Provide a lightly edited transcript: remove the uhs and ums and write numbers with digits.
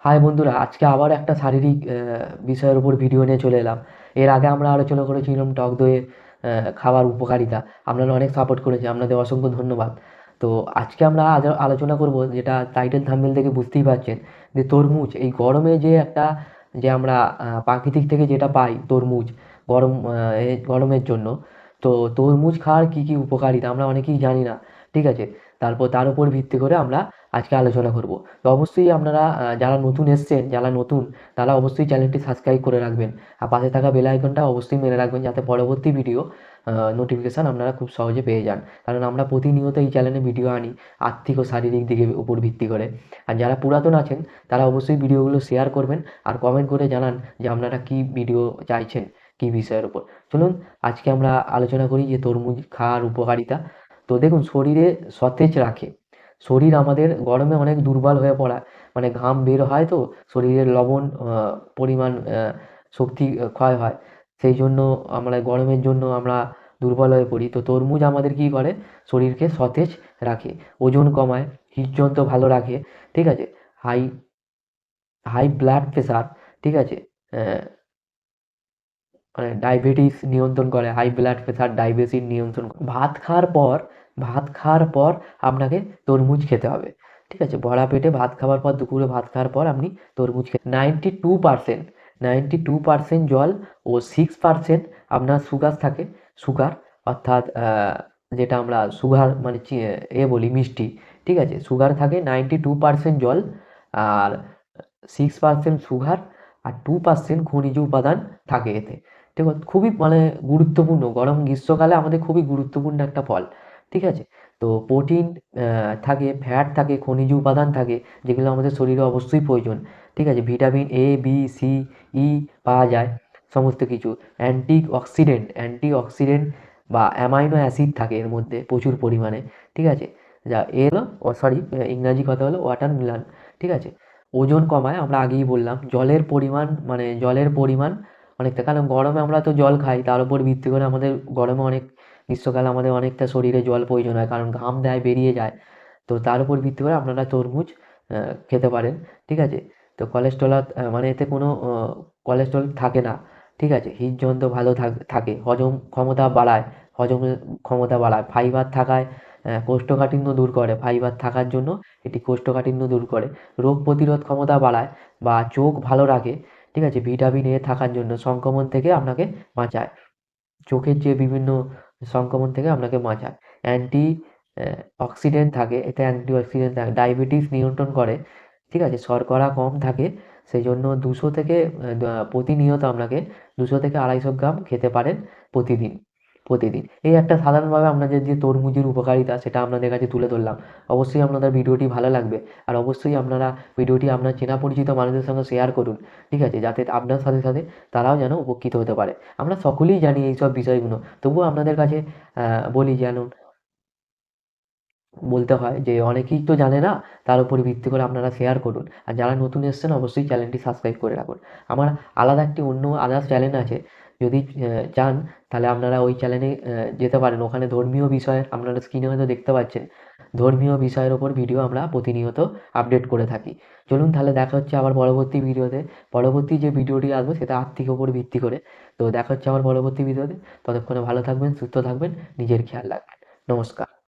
High বন্ধুরা, আজকে আবার একটা শারীরিক বিষয়ের উপর ভিডিও নিয়ে চলে এলাম। এর আগে আমরা আলোচনা করেছিলাম টক দইয়ে খাওয়ার উপকারিতা। আপনারা অনেক সাপোর্ট করেছে, আপনাদের অসংখ্য ধন্যবাদ। তো আজকে আমরা আজ আলোচনা করব, যেটা টাইটেল থাম্বনেল থেকে বুঝতেই পারছেন, যে তরমুজ এই গরমে যে একটা, যে আমরা প্রাকৃতিক থেকে যেটা পাই তরমুজ, গরম এই গরমের জন্য। তো তরমুজ খাওয়ার কী কী উপকারিতা আমরা অনেকেই জানি না, ঠিক আছে? তারপর তার উপর ভিত্তি করে আমরা আজকে আলোচনা করব। তো অবশ্যই আপনারা যারা নতুন এসছেন, যারা নতুন, তারা অবশ্যই চ্যানেলটি সাবস্ক্রাইব করে রাখবেন। আর পাশে থাকা বেল আইকনটা অবশ্যই মেরে রাখবেন, যাতে পরবর্তী ভিডিও নোটিফিকেশান আপনারা খুব সহজে পেয়ে যান। কারণ আমরা প্রতিনিয়ত এই চ্যানেলে ভিডিও আনি আর্থিক ও শারীরিক দিকের উপর ভিত্তি করে। আর যারা পুরাতন আছেন, তারা অবশ্যই ভিডিওগুলো শেয়ার করবেন আর কমেন্ট করে জানান যে আপনারা কী ভিডিও চাইছেন, কী বিষয়ের উপর। চলুন আজকে আমরা আলোচনা করি যে তরমুজ খাওয়ার উপকারিতা। তো দেখুন, শরীরে সতেজ রাখে। শরীর আমাদের গরমে অনেক দুর্বল হয়ে পড়া, মানে ঘাম বের হয়, তো শরীরের লবণ পরিমাণ শক্তি ক্ষয় হয়। সেই জন্য আমরা গরমের জন্য আমরা দুর্বল হয়ে পড়ি। তো তরমুজ আমাদের কী করে, শরীরকে সতেজ রাখে, ওজন কমায়, হৃদযন্ত্র ভালো রাখে, ঠিক আছে? হাই হাই ব্লাড প্রেশার, ঠিক আছে? মানে ডায়াবেটিস নিয়ন্ত্রণ করে, হাই ব্লাড প্রেশার ডায়াবেটিস নিয়ন্ত্রণ করে। ভাত খাওয়ার পর আপনাকে তরমুজ খেতে হবে, ঠিক আছে? ভরা পেটে ভাত খাওয়ার পর, দুপুরে ভাত খাওয়ার পর আপনি তরমুজ খেতে 92% জল ও 6% আপনার সুগার থাকে। সুগার অর্থাৎ যেটা আমরা সুগার মানে বলি মিষ্টি, ঠিক আছে? সুগার থাকে 92% জল, আর 6% সুগার, আর 2% খনিজ উপাদান থাকে এতে। দেখো, খুবই মানে গুরুত্বপূর্ণ, গরম গ্রীষ্মকালে আমাদের খুবই গুরুত্বপূর্ণ একটা ফল, ঠিক আছে? তো প্রোটিন থাকে, ফ্যাট থাকে, খনিজ উপাদান থাকে, যেগুলো আমাদের শরীরে অবশ্যই প্রয়োজন, ঠিক আছে? ভিটামিন এ, বি, সি, ই পাওয়া যায়, সমস্ত কিছু। অ্যান্টি অক্সিডেন্ট বা অ্যামাইনো অ্যাসিড থাকে এর মধ্যে প্রচুর পরিমাণে, ঠিক আছে? যা এ হলো, সরি, ইংরাজি কথা হলো ওয়াটারমেলন, ঠিক আছে? ওজন কমায়, আমরা আগেই বললাম। জলের পরিমাণ অনেকটা, কারণ গরমে আমরা তো জল খাই, তার উপর ভিত্তি করে আমাদের গরমে অনেক, গ্রীষ্মকালে আমাদের অনেকটা শরীরে জল প্রয়োজন হয়, কারণ ঘাম দেয়, বেরিয়ে যায়। তো তার উপর ভিত্তি করে আপনারা তরমুজ খেতে পারেন, ঠিক আছে? তো কোলেস্টেরল মানে এতে কোনো কোলেস্টেরল থাকে না, ঠিক আছে? হৃদযন্ত্র ভালো থাকে, হজমের ক্ষমতা বাড়ায়। ফাইবার থাকায় কোষ্ঠকাঠিন্য দূর করে, ফাইবার থাকার জন্য এটি কোষ্ঠকাঠিন্য দূর করে। রোগ প্রতিরোধ ক্ষমতা বাড়ায় বা চোখ ভালো রাখে, ঠিক আছে? ভিটামিন এ থাকার জন্য সংক্রমণ থেকে আপনাকে বাঁচায়, চোখের যে বিভিন্ন সংক্রমণ থেকে আপনাকে বাঁচায়। অ্যান্টি অক্সিডেন্ট থাকে, এতে অ্যান্টিঅক্সিডেন্ট থাকে, ডায়াবেটিস নিয়ন্ত্রণ করে, ঠিক আছে? শর্করা কম থাকে, সেই জন্য প্রতিনিয়ত আপনাকে 200 থেকে 250 গ্রাম খেতে পারেন প্রতিদিন। প্রতিদিন এই একটা সাধারণভাবে আপনাদের যে তরমুজের উপকারিতা, সেটা আপনাদের কাছে তুলে ধরলাম। অবশ্যই আপনাদের ভিডিওটি ভালো লাগবে, আর অবশ্যই আপনারা ভিডিওটি আপনার চেনা পরিচিত মানুষদের সঙ্গে শেয়ার করুন, ঠিক আছে? যাতে আপনার সাথে সাথে তারাও যেন উপকৃত হতে পারে। আমরা সকলেই জানি এইসব বিষয়গুলো, তবুও আপনাদের কাছে বলি যেন, বলতে হয় যে অনেকেই তো জানে না, তার উপর ভিত্তি করে আপনারা শেয়ার করুন। আর যারা নতুন এসেছেন, অবশ্যই চ্যানেলটি সাবস্ক্রাইব করে রাখুন। আমার আলাদা একটি অন্য আদার্স চ্যানেল আছে, যদি চান তাহলে আপনারা ওই চ্যানেলে যেতে পারেন। ওখানে ধর্মীয় বিষয়ের, আপনারা স্ক্রিনে হয়তো দেখতে পাচ্ছেন, ধর্মীয় বিষয়ের ওপর ভিডিও আমরা প্রতিনিয়ত আপডেট করে থাকি। চলুন তাহলে দেখা হচ্ছে আবার পরবর্তী ভিডিওতে। পরবর্তী যে ভিডিওটি আসবে সেটা আর্থিক ওপর ভিত্তি করে। তো দেখা হচ্ছে আবার পরবর্তী ভিডিওতে। ততক্ষণে ভালো থাকবেন, সুস্থ থাকবেন, নিজের খেয়াল রাখবেন। নমস্কার।